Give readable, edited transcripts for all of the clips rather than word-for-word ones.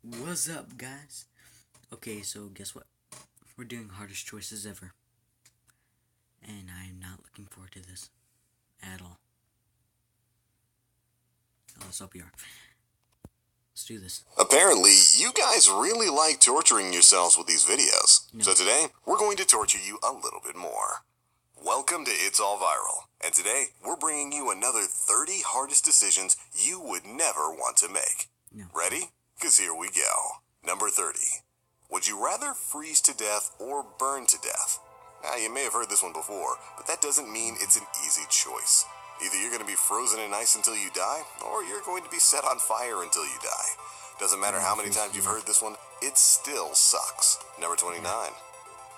What's up, guys? Okay, so guess what? We're doing hardest choices ever. And I am not looking forward to this at all. Let's hope you are. Let's do this. Apparently, you guys really like torturing yourselves with these videos. No. So today, we're going to torture you a little bit more. Welcome to It's All Viral. And today, we're bringing you another 30 hardest decisions you would never want to make. No. Ready? Because here we go. Number 30. Would you rather freeze to death or burn to death? Now, you may have heard this one before, but that doesn't mean it's an easy choice. Either you're going to be frozen in ice until you die, or you're going to be set on fire until you die. Doesn't matter how many times you've heard this one, it still sucks. Number 29.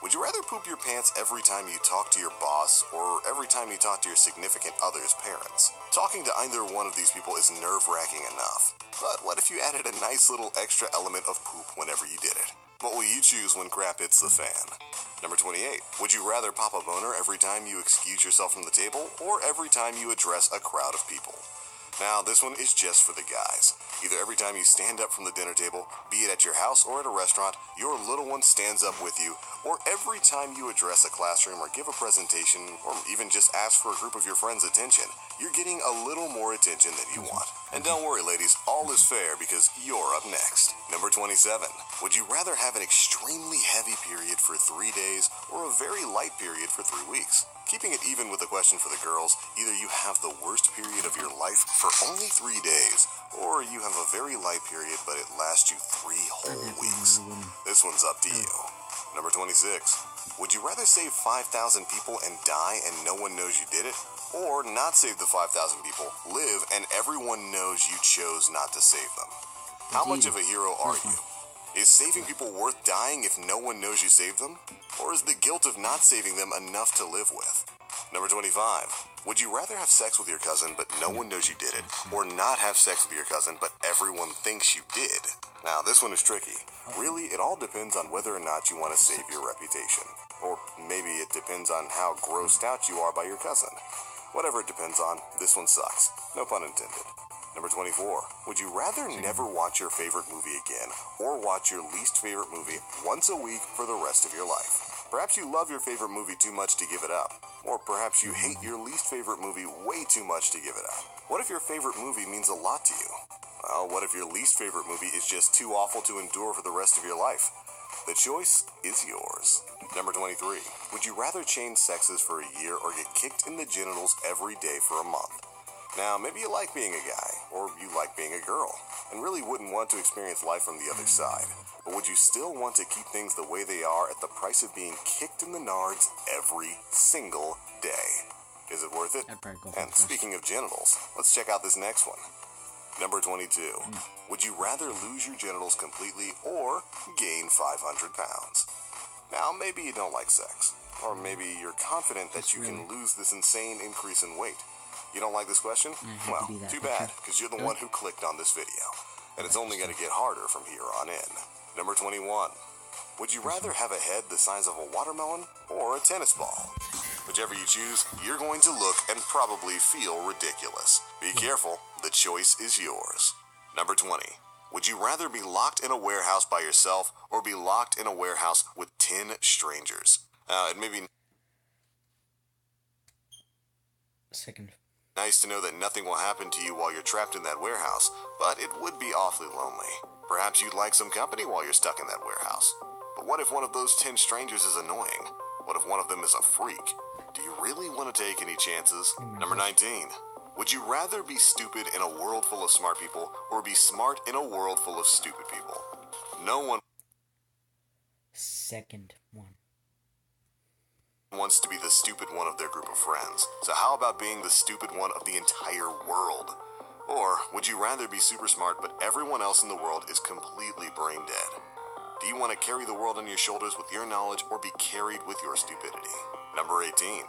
Would you rather poop your pants every time you talk to your boss, or every time you talk to your significant other's parents? Talking to either one of these people is nerve-wracking enough. But what if you added a nice little extra element of poop whenever you did it? What will you choose when crap hits the fan? Number 28. Would you rather pop a boner every time you excuse yourself from the table, or every time you address a crowd of people? Now, this one is just for the guys. Either every time you stand up from the dinner table, be it at your house or at a restaurant, your little one stands up with you, or every time you address a classroom or give a presentation, or even just ask for a group of your friends' attention, you're getting a little more attention than you want. And don't worry, ladies, all is fair because you're up next. Number 27. Would you rather have an extremely heavy period for 3 days or a very light period for 3 weeks? Keeping it even with the question for the girls, either you have the worst period of your life for only 3 days, or you have a very light period but it lasts you 3 whole weeks. This one's up to you. Number 26. Would you rather save 5,000 people and die and no one knows you did it? Or not save the 5,000 people, live, and everyone knows you chose not to save them? How much of a hero are you? Is saving people worth dying if no one knows you saved them? Or is the guilt of not saving them enough to live with? Number 25. Would you rather have sex with your cousin but no one knows you did it, or not have sex with your cousin but everyone thinks you did? Now, this one is tricky. Really, it all depends on whether or not you want to save your reputation. Or maybe it depends on how grossed out you are by your cousin. Whatever it depends on, this one sucks. No pun intended. Number 24. Would you rather never watch your favorite movie again, or watch your least favorite movie once a week for the rest of your life? Perhaps you love your favorite movie too much to give it up. Or perhaps you hate your least favorite movie way too much to give it up. What if your favorite movie means a lot to you? Well, what if your least favorite movie is just too awful to endure for the rest of your life? The choice is yours. Number 23. Would you rather change sexes for a year or get kicked in the genitals every day for a month? Now, maybe you like being a guy, or you like being a girl, and really wouldn't want to experience life from the other side. But would you still want to keep things the way they are at the price of being kicked in the nards every single day? Is it worth it? And speaking of genitals, let's check out this next one. Number 22. Would you rather lose your genitals completely or gain 500 pounds? Now, maybe you don't like sex, or maybe you're confident that you can lose this insane increase in weight. You don't like this question? Well, too bad, because you're the one who clicked on this video. And it's only going to get harder from here on in. Number 21. Would you rather have a head the size of a watermelon or a tennis ball? Whichever you choose, you're going to look and probably feel ridiculous. Be careful, the choice is yours. Number 20. Would you rather be locked in a warehouse by yourself or be locked in a warehouse with 10 strangers? It may be nice to know that nothing will happen to you while you're trapped in that warehouse, but it would be awfully lonely. Perhaps you'd like some company while you're stuck in that warehouse. But what if one of those 10 strangers is annoying? What if one of them is a freak? Do you really want to take any chances? Number 19. Would you rather be stupid in a world full of smart people or be smart in a world full of stupid people? No one Second one. wants to be the stupid one of their group of friends. So how about being the stupid one of the entire world? Or would you rather be super smart but everyone else in the world is completely brain dead? Do you want to carry the world on your shoulders with your knowledge or be carried with your stupidity? Number 18.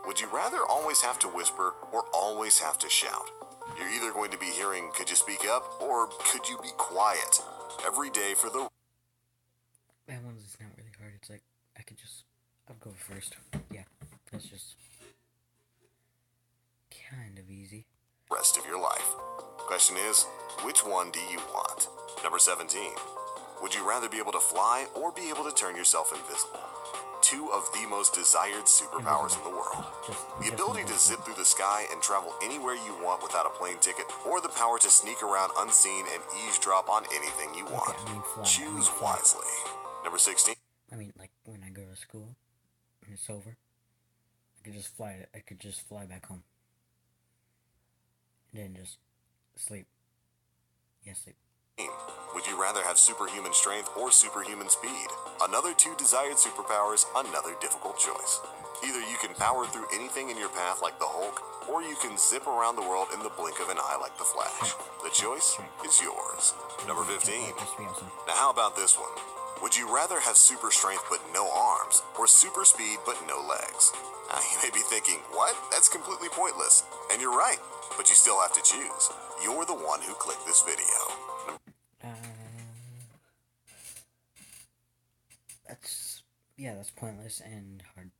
Would you rather always have to whisper or always have to shout? You're either going to be hearing, could you speak up, or could you be quiet? Every day for the That one's not really hard. It's like, I'll go first. Yeah, that's just kind of easy. rest of your life. Question is, which one do you want? Number 17. Would you rather be able to fly or be able to turn yourself invisible? Two of the most desired superpowers in the world. The ability to zip through the sky and travel anywhere you want without a plane ticket, or the power to sneak around unseen and eavesdrop on anything you want. Choose wisely. Number 16. I mean, like when I go to school and it's over, I could just fly back home. And then just sleep. Yeah, sleep. Would you rather have superhuman strength or superhuman speed? Another two desired superpowers, another difficult choice. Either you can power through anything in your path like the Hulk, or you can zip around the world in the blink of an eye like the Flash. The choice is yours. Number 15. Now how about this one? Would you rather have super strength but no arms, or super speed but no legs? Now you may be thinking, what? That's completely pointless. And you're right, but you still have to choose. You're the one who clicked this video. That's pointless and hard.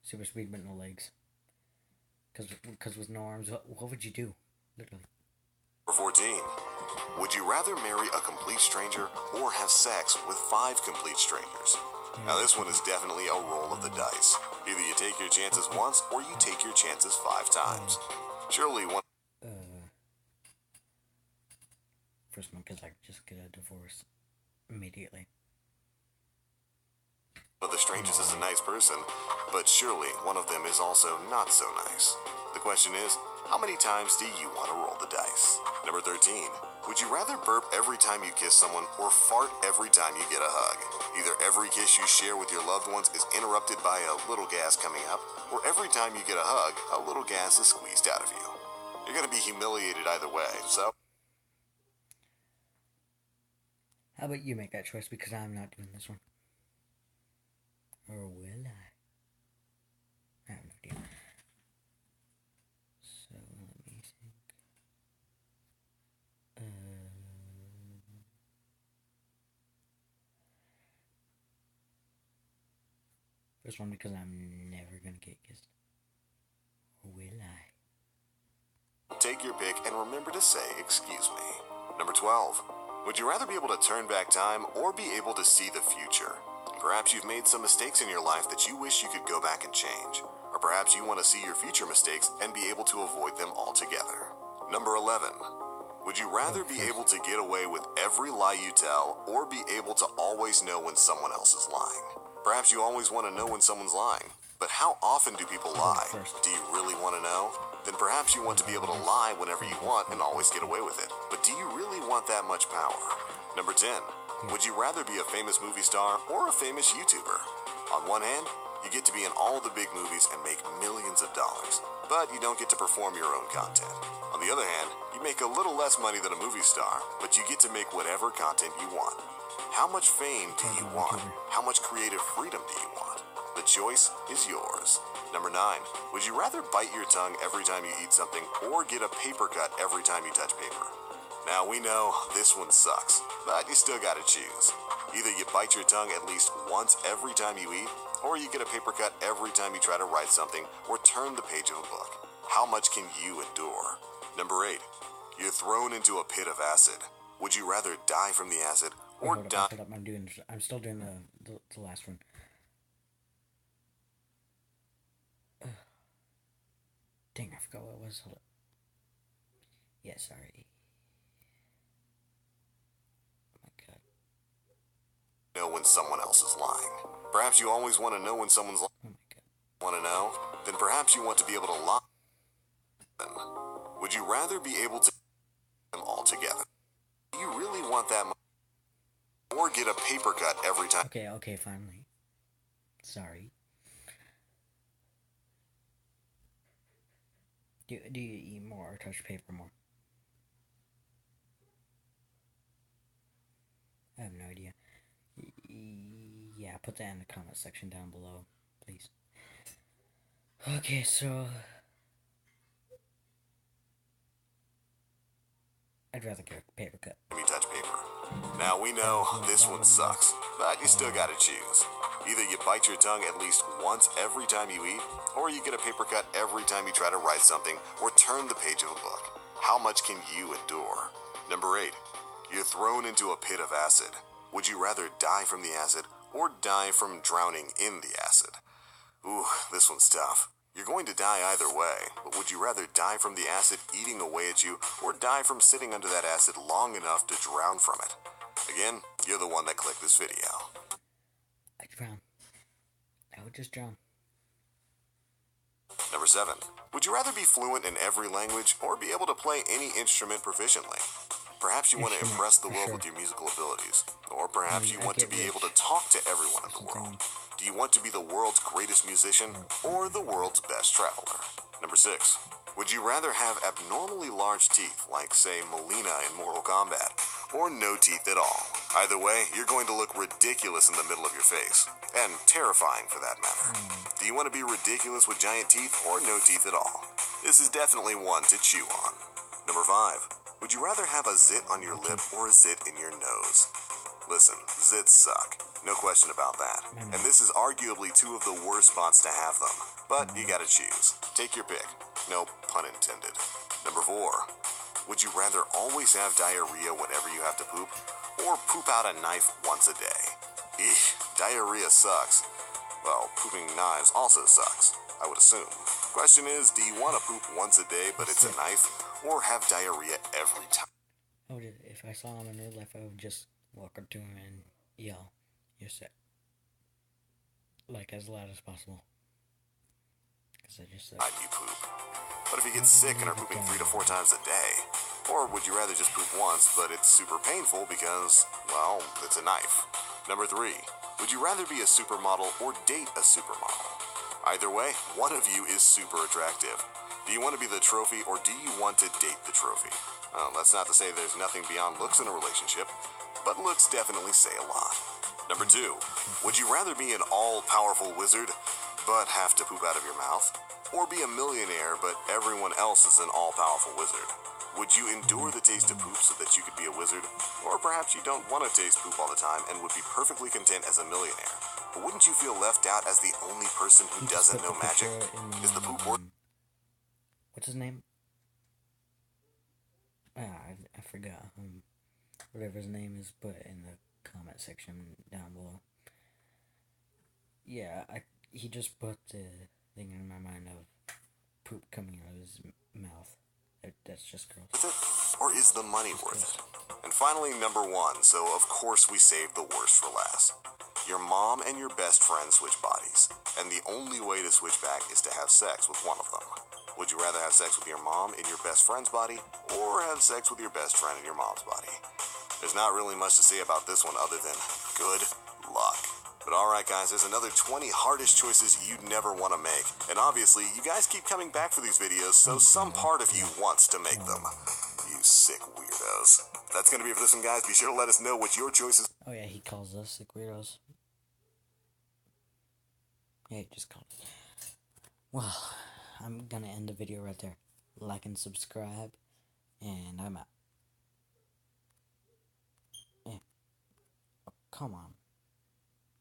Super speed but no legs. Because with no arms, what would you do? Literally. Number 14. Would you rather marry a complete stranger or have sex with 5 complete strangers? Now this one is definitely a roll of the dice. Either you take your chances once or you take your chances 5 times. Surely one... First one, because I could just get a divorce immediately. One of the strangers is a nice person, but surely one of them is also not so nice. The question is, how many times do you want to roll the dice? Number 13. Would you rather burp every time you kiss someone or fart every time you get a hug? Either every kiss you share with your loved ones is interrupted by a little gas coming up, or every time you get a hug, a little gas is squeezed out of you. You're going to be humiliated either way, so... How about you make that choice, because I'm not doing this one. Or will I? I have no idea. So, let me think. First one, because I'm never gonna get kissed. Or will I? Take your pick and remember to say, excuse me. Number 12. Would you rather be able to turn back time or be able to see the future? Perhaps you've made some mistakes in your life that you wish you could go back and change. Or perhaps you want to see your future mistakes and be able to avoid them altogether. Number 11. Would you rather be able to get away with every lie you tell or be able to always know when someone else is lying? Perhaps you always want to know when someone's lying. But how often do people lie? Do you really want to know? Then perhaps you want to be able to lie whenever you want and always get away with it. But do you really want that much power? Number 10. Would you rather be a famous movie star or a famous YouTuber? On one hand, you get to be in all the big movies and make millions of dollars, but you don't get to perform your own content. On the other hand, you make a little less money than a movie star, but you get to make whatever content you want. How much fame do you want? How much creative freedom do you want? The choice is yours. Number 9. Would you rather bite your tongue every time you eat something or get a paper cut every time you touch paper? Now we know this one sucks, but you still gotta choose. Either you bite your tongue at least once every time you eat, or you get a paper cut every time you try to write something or turn the page of a book. How much can you endure? Number 8. You're thrown into a pit of acid. Would you rather die from the acid or die? I'm still doing the last one. Dang, I forgot what it was. Hold up. Yeah, sorry. Oh my god. Know when someone else is lying. Perhaps you always want to know when someone's lying. Oh my god. Want to know? Then perhaps you want to be able to lie. Would you rather be able to them all together? Do you really want that much? Or get a paper cut every time? Okay, finally. Sorry. Do you eat more or touch paper more? I have no idea. Yeah, put that in the comment section down below, please. Okay, so... I'd rather get a paper cut. Let me touch paper. Now we know this one sucks, but you still gotta choose. Either you bite your tongue at least once every time you eat, or you get a paper cut every time you try to write something or turn the page of a book. How much can you endure? Number 8. You're thrown into a pit of acid. Would you rather die from the acid or die from drowning in the acid? Ooh, this one's tough. You're going to die either way, but would you rather die from the acid eating away at you or die from sitting under that acid long enough to drown from it? Again, you're the one that clicked this video. I'd drown. I would just drown. Number 7. Would you rather be fluent in every language or be able to play any instrument proficiently? Perhaps you want to impress the world with your musical abilities, or perhaps you want to be able to talk to everyone in the world. Do you want to be the world's greatest musician or the world's best traveler? Number 6. Would you rather have abnormally large teeth, like, say, Melina in Mortal Kombat, or no teeth at all? Either way, you're going to look ridiculous in the middle of your face, and terrifying for that matter. Do you want to be ridiculous with giant teeth or no teeth at all? This is definitely one to chew on. Number 5. Would you rather have a zit on your lip or a zit in your nose? Listen, zits suck. No question about that. And this is arguably two of the worst spots to have them. But you gotta choose. Take your pick. No pun intended. Number 4. Would you rather always have diarrhea whenever you have to poop, or poop out a knife once a day? Eesh, diarrhea sucks. Well, pooping knives also sucks, I would assume. Question is, do you want to poop once a day but it's a knife, or have diarrhea every time? If I saw him in real life, I would just walk up to him and yell, "You're sick." Like, as loud as possible. Because I just said, I do poop. But if you get sick and are pooping 3 to 4 times a day, or would you rather just poop once, but it's super painful because, well, it's a knife? Number 3. Would you rather be a supermodel or date a supermodel? Either way, one of you is super attractive. Do you want to be the trophy or do you want to date the trophy? That's not to say there's nothing beyond looks in a relationship, but looks definitely say a lot. Number 2. Would you rather be an all-powerful wizard, but have to poop out of your mouth? Or be a millionaire, but everyone else is an all-powerful wizard? Would you endure the taste of poop so that you could be a wizard? Or perhaps you don't want to taste poop all the time and would be perfectly content as a millionaire. But wouldn't you feel left out as the only person who doesn't know magic? Is the poop word? What's his name? I forgot. Whatever his name is, put in the comment section down below. Yeah, he just put the thing in my mind of poop coming out of his mouth. That's just gross. Worth it, or is the money worth it? And finally, number 1, so of course we saved the worst for last. Your mom and your best friend switch bodies, and the only way to switch back is to have sex with one of them. Would you rather have sex with your mom in your best friend's body, or have sex with your best friend in your mom's body? There's not really much to say about this one other than good luck. But alright guys, there's another 20 hardest choices you'd never want to make. And obviously, you guys keep coming back for these videos, so some part of you wants to make them. You sick weirdos. That's gonna be it for this one, guys. Be sure to let us know what your choices. Oh yeah, he calls us sick weirdos. Yeah, he just called us. Well, I'm gonna end the video right there. Like and subscribe, and I'm out. Yeah. Oh, come on.